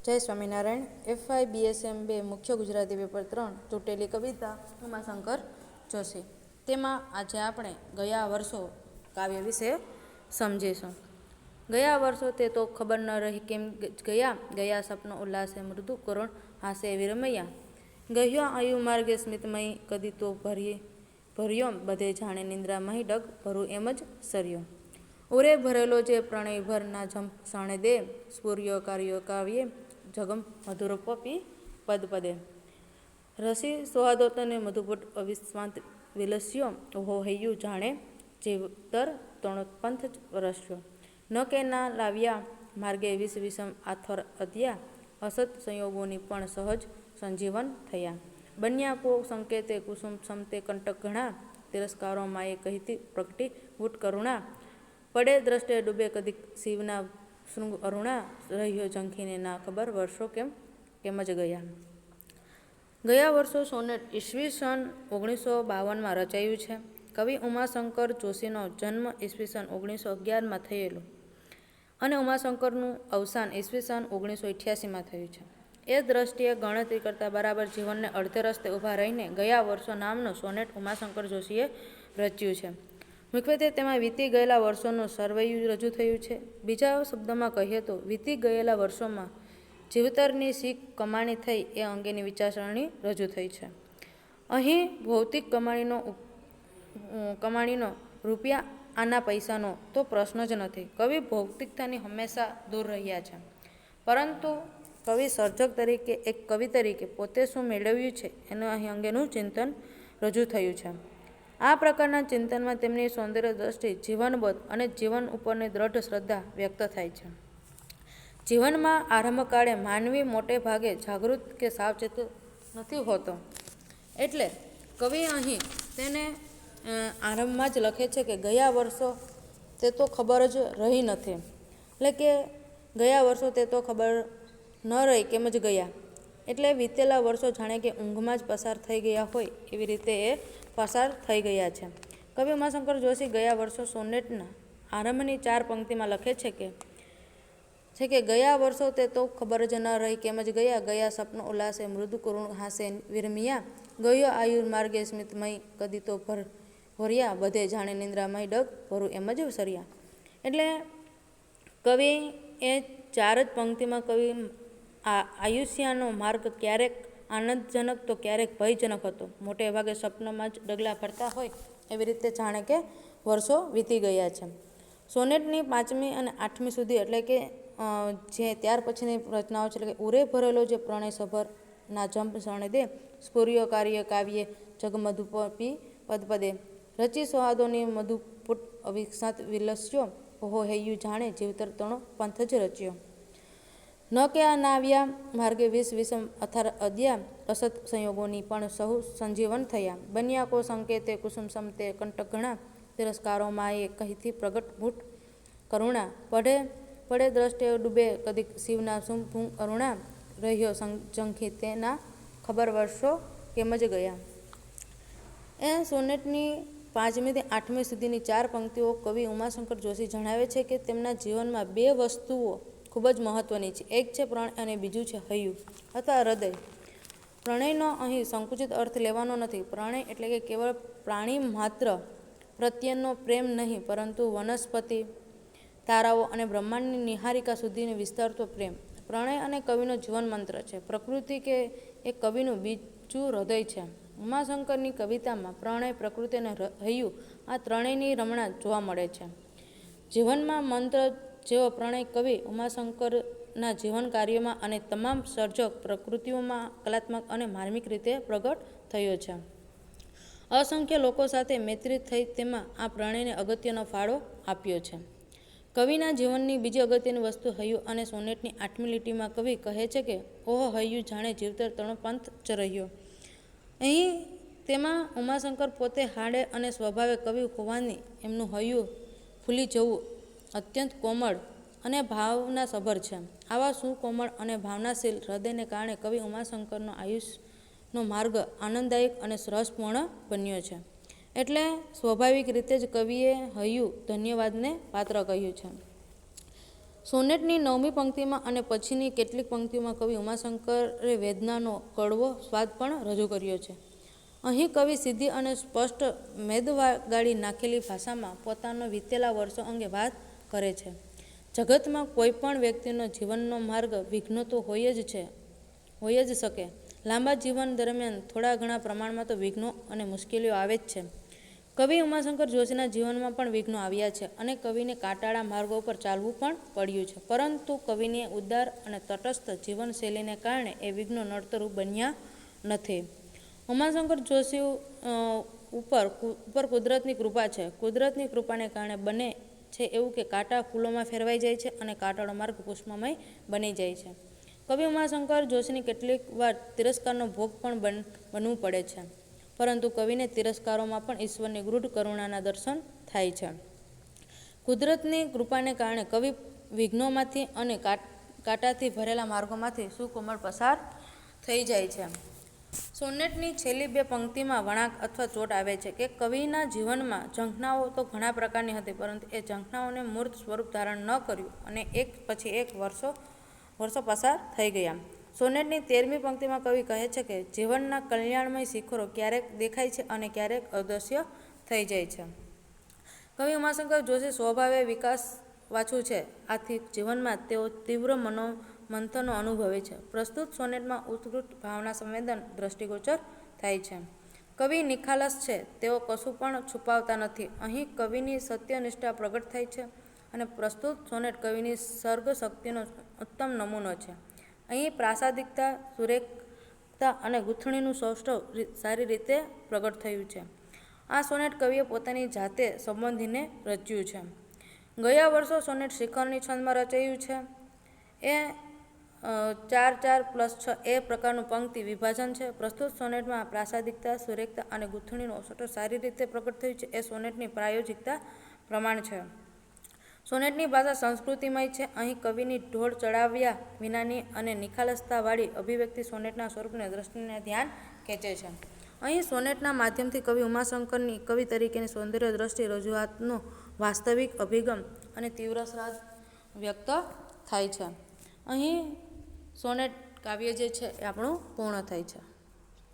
જય Swaminarayan. FY BSM 2 મુખ્ય Gujarati paper 3 તૂટેલી કવિતા ઉમાશંકર જોશી. તેમાં આજે આપણે ગયા વર્ષો કાવ્ય વિશે સમજીશું. ગયા વર્ષો તે તો ખબર ન રહી કેમ ગયા, ગયા સપનો ઉલ્લાસે મૃદુ કરુણ હાસે વિરમૈયા. ગયો આયુ માર્ગે સ્મિતમય કદી તો ભર્યો બધે જાણે નિંદ્રામય ડગ ભરું એમ જ સર્યો. ઉરે ભરેલો જે પ્રણય ભરના જંપ સાણે દે સ્ફુર્યો કાર્યો કાવ્યે જગમ મધુર પપી પદ પદે. રસી સોહાદો તને મધુપુટ અવિશ્વાંત વિલસ્યો ઓહો હૈયું જાણે જીવતર તણોત્પંથ વરસ્યો. ન કે ના લાવ્યા માર્ગે વિષ વિષમ આથર અદ્યા અસત સંયોગોની પણ સહજ સંજીવન થયા. બન્યા કો સંકેતે કુસુમ સમતે કંટક ઘણા તિરસ્કારો માએ કહીતી પ્રગટી ગુટ કરુણા. પડે દ્રષ્ટે ડૂબે કદીક શિવના શૃંગ અરુણા રહ્યો ઝંખીને ના ખબર વર્ષો કેમ જ ગયા. ગયા વર્ષો સોનેટ ઈસવીસન 1952 રચાયું છે. કવિ ઉમાશંકર જોશીનો જન્મ ઈસવીસન 1911 થયેલો અને ઉમાશંકરનું અવસાન ઈસવીસન 1988 થયું છે. એ દ્રષ્ટિએ ગણતરી કરતાં બરાબર જીવનને અડધે રસ્તે ઊભા રહીને ગયા વર્ષો નામનું સોનેટ ઉમાશંકર જોશીએ રચ્યું છે. મુખ્યત્વે તેમાં વીતી ગયેલા વર્ષોનું સર્વૈયું રજૂ થયું છે. બીજા શબ્દોમાં કહીએ તો વીતી ગયેલા વર્ષોમાં જીવતરની શી કમાણી થઈ એ અંગેની વિચારસરણી રજૂ થઈ છે. અહીં ભૌતિક કમાણીનો રૂપિયા આના પૈસાનો તો પ્રશ્ન જ નથી. કવિ ભૌતિકતાની હંમેશા દૂર રહ્યા છે, પરંતુ કવિ સર્જક તરીકે, એક કવિ તરીકે પોતે શું મેળવ્યું છે એનું અહીં અંગેનું ચિંતન રજૂ થયું છે. આ પ્રકારના ચિંતનમાં તેમની સૌંદર્ય દ્રષ્ટિ, જીવનબોધ અને જીવન ઉપરની દ્રઢ શ્રદ્ધા વ્યક્ત થાય છે. જીવનમાં આરંભકાળે માનવી મોટે ભાગે જાગૃત કે સાવચેત નથી હોતો, એટલે કવિ અહીં તેને આરંભમાં જ લખે છે કે ગયા વર્ષો તે તો ખબર જ રહી નથી, એટલે કે ગયા વર્ષો તે તો ખબર ન રહી કેમ જ ગયા, એટલે વીતેલા વર્ષો જાણે કે ઊંઘમાં જ પસાર થઈ ગયા હોય એવી રીતે એ પસાર થઈ ગયા છે. કવિ ઉમાશંકર જોશી ગયા વર્ષો સોનેટના આરંભની 4 પંક્તિમાં લખે છે કે ગયા વર્ષો તે તો ખબર જ ન રહી કેમ જ ગયા, ગયા સપનો ઉલ્લાસે મૃદુ કરુણ હાસે વિરમિયા. ગયો આયુ માર્ગે સ્મિતમય કદી તો ભર્યા બધે જાણે નિંદ્રામય ડગ ભરું એમ જ સર્યા. એટલે કવિ એ 4 જ પંક્તિમાં કવિ આયુષ્યનો માર્ગ ક્યારેક આનંદજનક તો ક્યારેક ભયજનક હતો. મોટે ભાગે સપનામાં જ ડગલા ભરતા હોય એવી રીતે જાણે કે વર્ષો વીતી ગયા છે. સોનેટની 5મી અને 8મી સુધી, એટલે કે જે ત્યાર પછીની રચનાઓ છે, એટલે કે ઉરે ભરેલો જે પ્રણય સભર ના જંપ સણે દે સ્ફુર્યો કાર્ય કાવ્યે જગમધુપી પદપદે. રચી સોહાદોની મધુપુટ અવિક્ષાત વિલસ્યો ઓહો હૈયું જાણે જીવતર તણો પંથ જ રચ્યો. ન કે આ નાવ્યા માર્ગે વિષ વિષમ અથાર અદ્યા અસત સંયોગોની પણ સહુ સંજીવન થયા. બન્યા કો સંકેતે કુસુમ સમતે કંટક ઘણા તિરસ્કારો માએ કહીથી પ્રગટ મૂટ કરુણા. પડે દ્રષ્ટે ડૂબે કદીક શિવના શુંભ અરુણા રહ્યો ઝંખી તેના ખબર વર્ષો કેમ જ ગયા. એ સોનેટની 5મી થી 8મી સુધીની 4 પંક્તિઓ કવિ ઉમાશંકર જોશી જણાવે છે કે તેમના જીવનમાં 2 વસ્તુઓ ખૂબ જ મહત્વની છે. એક છે પ્રણય અને બીજું છે હૈયું અથવા હૃદય. પ્રણયનો અહીં સંકુચિત અર્થ લેવાનો નથી. પ્રણય એટલે કે કેવળ પ્રાણી માત્ર પ્રત્યેનો પ્રેમ નહીં, પરંતુ વનસ્પતિ, તારાઓ અને બ્રહ્માંડની નિહારિકા સુધીને વિસ્તારતો પ્રેમ. પ્રણય અને કવિનો જીવન મંત્ર છે. પ્રકૃતિ કે એ કવિનું બીજું હૃદય છે. ઉમાશંકરની કવિતામાં પ્રણય, પ્રકૃતિ અને હૈયું આ ત્રણેયની રમણા જોવા મળે છે. જીવનમાં મંત્ર જેવો પ્રણય કવિ ઉમાશંકરના જીવન કાર્યોમાં અને તમામ સર્જક પ્રકૃતિઓમાં કલાત્મક અને માર્મિક રીતે પ્રગટ થયો છે. અસંખ્ય લોકો સાથે મૈત્રી થઈ તેમાં આ પ્રણયને અગત્યનો ફાળો આપ્યો છે. કવિના જીવનની બીજી અગત્યની વસ્તુ હૈયું અને સોનેટની 8મી લીટીમાં કવિ કહે છે કે ઓહો હૈયું જાણે જીવતર તણો પંથ જ રહ્યો. અહીં તેમાં ઉમાશંકર પોતે હાડે અને સ્વભાવે કવિ હોવાની એમનું હૈયું ફૂલી જવું અત્યંત કોમળ અને ભાવના સભર છે. આવા સુકોમળ અને ભાવનાશીલ હૃદયને કારણે કવિ ઉમાશંકરનો આયુષનો માર્ગ આનંદદાયક અને રસપૂર્ણ બન્યો છે. એટલે સ્વાભાવિક રીતે જ કવિએ હૈયું ધન્યવાદને પાત્ર કહ્યું છે. સોનેટની 9મી પંક્તિમાં અને પછીની કેટલીક પંક્તિઓમાં કવિ ઉમાશંકરે વેદનાનો કડવો સ્વાદ પણ રજૂ કર્યો છે. અહીં કવિ સીધી અને સ્પષ્ટ મેદગાળી નાખેલી ભાષામાં પોતાના વીતેલા વર્ષો અંગે વાત કરે છે. જગતમાં કોઈ પણ વ્યક્તિનો જીવનનો માર્ગ વિઘ્નો તો હોય જ શકે. લાંબા જીવન દરમિયાન થોડા ઘણા પ્રમાણમાં તો વિઘ્નો અને મુશ્કેલીઓ આવે જ છે. કવિ ઉમાશંકર જોશીના જીવનમાં પણ વિઘ્નો આવ્યા છે અને કવિને કાંટાળા માર્ગો પર ચાલવું પણ પડ્યું છે. પરંતુ કવિની ઉદાર અને તટસ્થ જીવનશૈલીને કારણે એ વિઘ્નો નડતરરૂપ બન્યા નથી. ઉમાશંકર જોશી ઉપર કુદરતની કૃપા છે. કુદરતની કૃપાને કારણે બને છે એવું કે કાંટા ફૂલોમાં ફેરવાઈ જાય છે અને કાંટાળો માર્ગ પુષ્પમય બની જાય છે. કવિ ઉમાશંકર જોશીને કેટલીક વાર તિરસ્કારનો ભોગ પણ બનવું પડે છે. પરંતુ કવિને તિરસ્કારોમાં પણ ઈશ્વરની ગૂઢ કરુણાના દર્શન થાય છે. કુદરતની કૃપાને કારણે કવિ વિઘ્નોમાંથી અને કાંટાથી ભરેલા માર્ગોમાંથી સુકોમળ પસાર થઈ જાય છે. સોનેટની છેલ્લી 2 પંક્તિમાં વળાંક અથવા ચોટ આવે છે કે કવિના જીવનમાં ઝંખનાઓ તો ઘણા પ્રકારની હતી, પરંતુ એ ઝંખનાઓને મૂર્ત સ્વરૂપ ધારણ ન કર્યું અને એક પછી એક વર્ષો પસાર થઈ ગયા. સોનેટની 13મી પંક્તિમાં કવિ કહે છે કે જીવનના કલ્યાણમય શિખરો ક્યારેક દેખાય છે અને ક્યારેક અદૃશ્ય થઈ જાય છે. કવિ ઉમાશંકર જોશી સ્વભાવે વિકાસવાછુ છે. આથી જીવનમાં તેઓ તીવ્ર મનોમંથનો અનુભવે છે. પ્રસ્તુત સોનેટમાં ઉત્કૃષ્ટ ભાવના સંવેદન દ્રષ્ટિગોચર થાય છે. કવિ નિખાલસ છે. તેઓ કશું પણ છુપાવતા નથી. અહીં કવિની સત્યનિષ્ઠા પ્રગટ થાય છે અને પ્રસ્તુત સોનેટ કવિની સર્ગશક્તિનો ઉત્તમ નમૂનો છે. અહીં પ્રાસાદિકતા, સુરેખતા અને ગૂંથણીનું સૌષ્ઠવ સારી રીતે પ્રગટ થયું છે. આ સોનેટ કવિએ પોતાની જાતે સંબોધીને રચ્યું છે. ગયા વર્ષો સોનેટ શિખરની છંદમાં રચાયું છે. એ 4-4+6 એ પ્રકારનું પંક્તિ વિભાજન છે. પ્રસ્તુત સોનેટમાં પ્રાસાદિકતા, સુરેખતા અને ગૂંથણીનું સૌષ્ઠવ સારી રીતે પ્રગટ થયું છે. એ સોનેટની પ્રાયોજિકતા પ્રમાણ છે. સોનેટની ભાષા સંસ્કૃતિમય છે. અહીં કવિની ઢોળ ચડાવ્યા વિનાની અને નિખાલસતાવાળી અભિવ્યક્તિ સોનેટના સ્વરૂપને દ્રષ્ટિને ધ્યાન ખેંચે છે. અહીં સોનેટના માધ્યમથી કવિ ઉમાશંકરની કવિ તરીકેની સૌંદર્ય દ્રષ્ટિ રજૂઆતનો વાસ્તવિક અભિગમ અને તીવ્ર સ્વાદ વ્યક્ત થાય છે. અહીં સોનેટ કાવ્ય જે છે એ આપણું પૂર્ણ થાય છે.